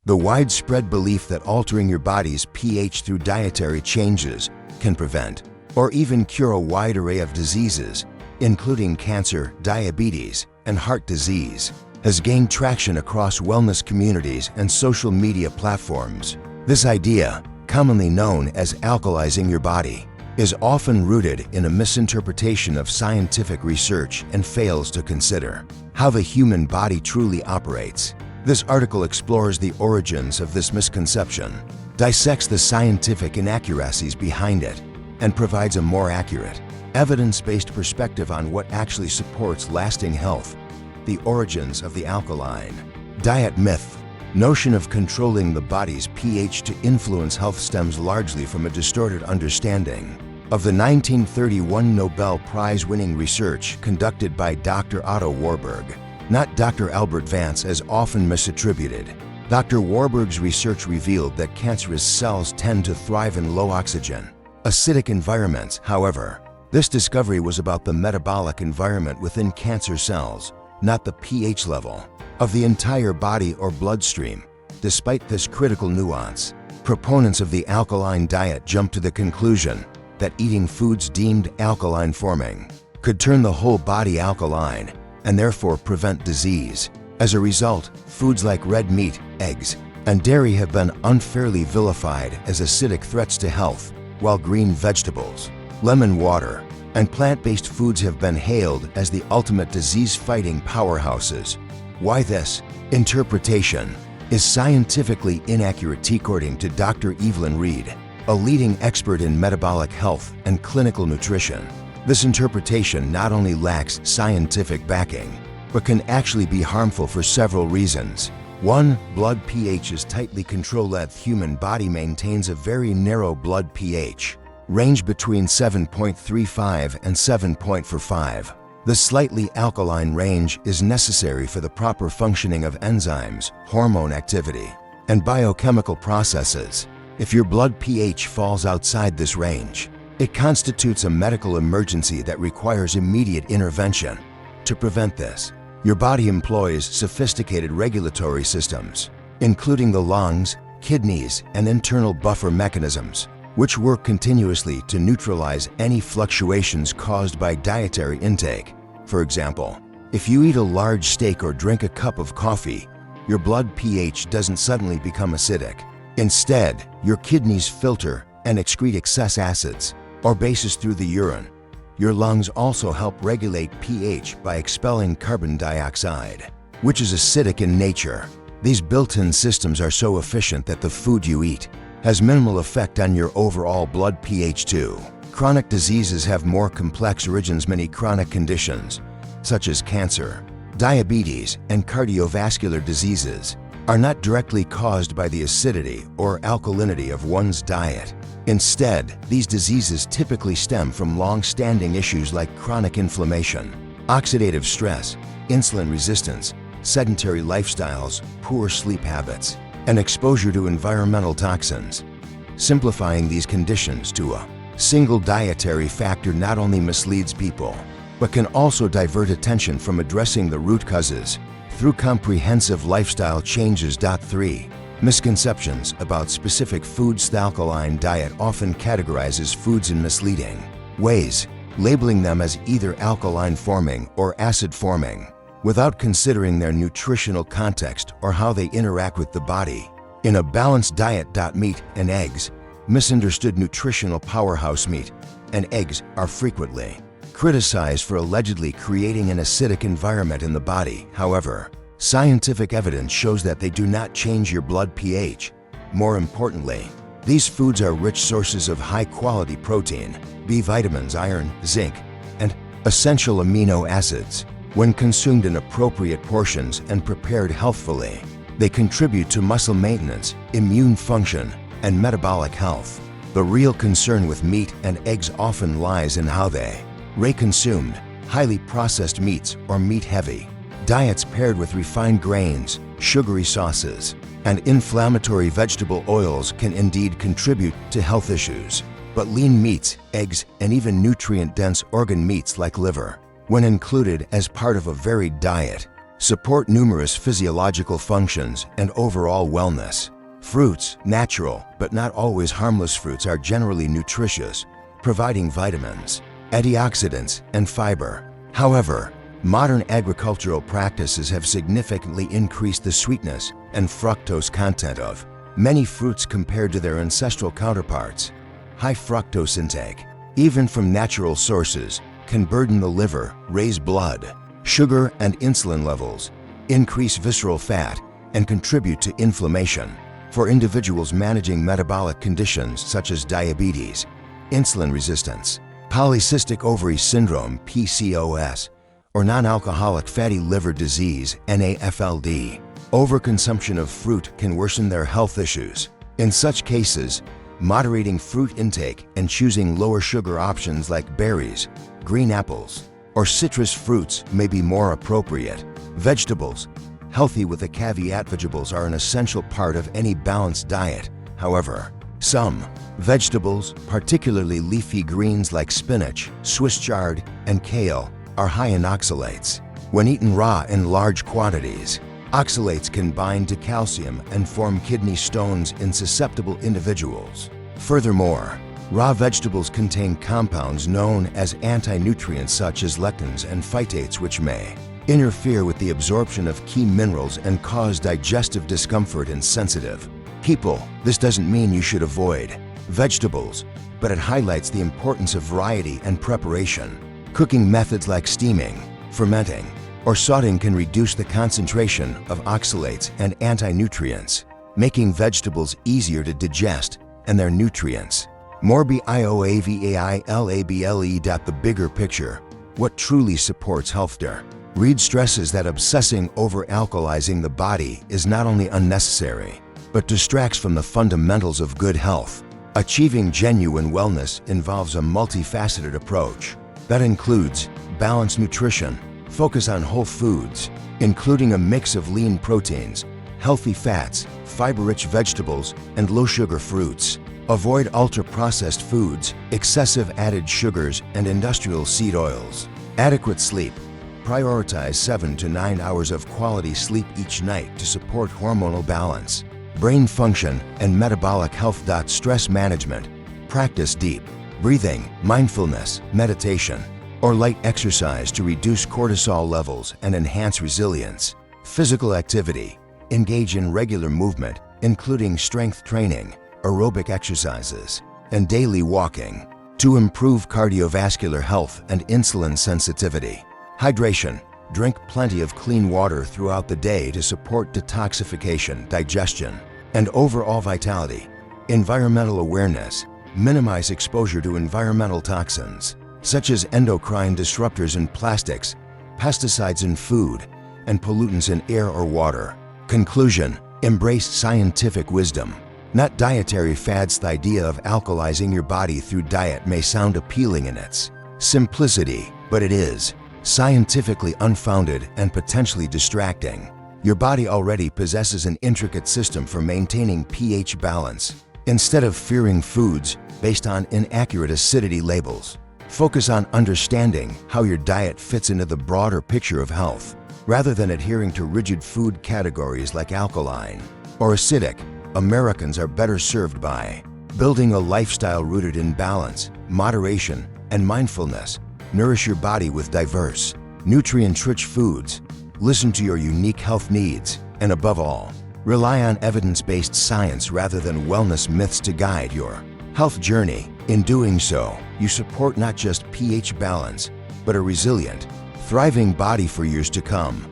The widespread belief that altering your body's pH through dietary changes can prevent or even cure a wide array of diseases, including cancer, diabetes, and heart disease, has gained traction across wellness communities and social media platforms. This idea, commonly known as alkalizing your body, is often rooted in a misinterpretation of scientific research and fails to consider how the human body truly operates. This article explores the origins of this misconception, dissects the scientific inaccuracies behind it, and provides a more accurate, evidence-based perspective on what actually supports lasting health. The origins of the alkaline diet myth. Notion of controlling the body's pH to influence health stems largely from a distorted understanding of the 1931 Nobel Prize-winning research conducted by Dr. Otto Warburg, not Dr. Albert Vance as often misattributed. Dr. Warburg's research revealed that cancerous cells tend to thrive in low oxygen, acidic environments. However, this discovery was about the metabolic environment within cancer cells, not the pH level of the entire body or bloodstream. Despite this critical nuance, proponents of the alkaline diet jumped to the conclusion that eating foods deemed alkaline-forming could turn the whole body alkaline and therefore prevent disease. As a result, foods like red meat, eggs, and dairy have been unfairly vilified as acidic threats to health, while green vegetables, lemon water, and plant-based foods have been hailed as the ultimate disease-fighting powerhouses. Why this interpretation is scientifically inaccurate, according to Dr. Evelyn Reed, a leading expert in metabolic health and clinical nutrition. This interpretation not only lacks scientific backing, but can actually be harmful for several reasons. 1. Blood pH is tightly controlled. The human body maintains a very narrow blood pH, range between 7.35 and 7.45. The slightly alkaline range is necessary for the proper functioning of enzymes, hormone activity, and biochemical processes. If your blood pH falls outside this range, it constitutes a medical emergency that requires immediate intervention. To prevent this, your body employs sophisticated regulatory systems, including the lungs, kidneys, and internal buffer mechanisms, which work continuously to neutralize any fluctuations caused by dietary intake. For example, if you eat a large steak or drink a cup of coffee, your blood pH doesn't suddenly become acidic. Instead, your kidneys filter and excrete excess acids or bases through the urine. Your lungs also help regulate pH by expelling carbon dioxide, which is acidic in nature. These built-in systems are so efficient that the food you eat has minimal effect on your overall blood pH too. Chronic diseases have more complex origins. Many chronic conditions, such as cancer, diabetes, and cardiovascular diseases, are not directly caused by the acidity or alkalinity of one's diet. Instead, these diseases typically stem from long-standing issues like chronic inflammation, oxidative stress, insulin resistance, sedentary lifestyles, poor sleep habits, and exposure to environmental toxins. Simplifying these conditions to a single dietary factor not only misleads people, but can also divert attention from addressing the root causes through comprehensive lifestyle changes. 3. Misconceptions about specific foods. The alkaline diet often categorizes foods in misleading ways, labeling them as either alkaline-forming or acid-forming, without considering their nutritional context or how they interact with the body. In a balanced diet, meat and eggs, misunderstood nutritional powerhouse. Meat and eggs are frequently criticized for allegedly creating an acidic environment in the body. However, scientific evidence shows that they do not change your blood pH. More importantly, these foods are rich sources of high-quality protein, B vitamins, iron, zinc, and essential amino acids. When consumed in appropriate portions and prepared healthfully, they contribute to muscle maintenance, immune function, and metabolic health. The real concern with meat and eggs often lies in how they are consumed. Highly processed meats or meat-heavy diets paired with refined grains, sugary sauces, and inflammatory vegetable oils can indeed contribute to health issues. But lean meats, eggs, and even nutrient-dense organ meats like liver, when included as part of a varied diet, support numerous physiological functions and overall wellness. Fruits, natural but not always harmless fruits, are generally nutritious, providing vitamins, antioxidants, and fiber. However, modern agricultural practices have significantly increased the sweetness and fructose content of many fruits compared to their ancestral counterparts. High fructose intake, even from natural sources, can burden the liver, raise blood, sugar, and insulin levels, increase visceral fat, and contribute to inflammation. For individuals managing metabolic conditions such as diabetes, insulin resistance, polycystic ovary syndrome (PCOS), or non-alcoholic fatty liver disease (NAFLD), overconsumption of fruit can worsen their health issues. In such cases, moderating fruit intake and choosing lower sugar options like berries, green apples, or citrus fruits may be more appropriate. Vegetables, healthy with a caveat, vegetables are an essential part of any balanced diet. However, some vegetables, particularly leafy greens like spinach, Swiss chard, and kale, are high in oxalates. When eaten raw in large quantities, oxalates can bind to calcium and form kidney stones in susceptible individuals. Furthermore, raw vegetables contain compounds known as anti-nutrients such as lectins and phytates, which may interfere with the absorption of key minerals and cause digestive discomfort in sensitive people. This doesn't mean you should avoid vegetables, but it highlights the importance of variety and preparation. Cooking methods like steaming, fermenting, or sautéing can reduce the concentration of oxalates and anti-nutrients, making vegetables easier to digest and their nutrients. More BIOAVAILABLE. The bigger picture, what truly supports health. Reed stresses that obsessing over alkalizing the body is not only unnecessary, but distracts from the fundamentals of good health. Achieving genuine wellness involves a multifaceted approach that includes balanced nutrition, focus on whole foods, including a mix of lean proteins, healthy fats, fiber-rich vegetables, and low-sugar fruits. Avoid ultra-processed foods, excessive added sugars, and industrial seed oils. Adequate sleep. Prioritize 7 to 9 hours of quality sleep each night to support hormonal balance, brain function, and metabolic health. Stress management. Practice deep breathing, mindfulness, meditation, or light exercise to reduce cortisol levels and enhance resilience. Physical activity. Engage in regular movement, including strength training, aerobic exercises, and daily walking to improve cardiovascular health and insulin sensitivity. Hydration. Drink plenty of clean water throughout the day to support detoxification, digestion, and overall vitality. Environmental awareness. Minimize exposure to environmental toxins, such as endocrine disruptors in plastics, pesticides in food, and pollutants in air or water. Conclusion. Embrace scientific wisdom, not dietary fads. The idea of alkalizing your body through diet may sound appealing in its simplicity, but it is scientifically unfounded and potentially distracting. Your body already possesses an intricate system for maintaining pH balance. Instead of fearing foods based on inaccurate acidity labels, focus on understanding how your diet fits into the broader picture of health. Rather than adhering to rigid food categories like alkaline or acidic, Americans are better served by building a lifestyle rooted in balance, moderation, and mindfulness. Nourish your body with diverse, nutrient-rich foods. Listen to your unique health needs, and above all, rely on evidence-based science rather than wellness myths to guide your health journey. In doing so, you support not just pH balance, but a resilient, thriving body for years to come.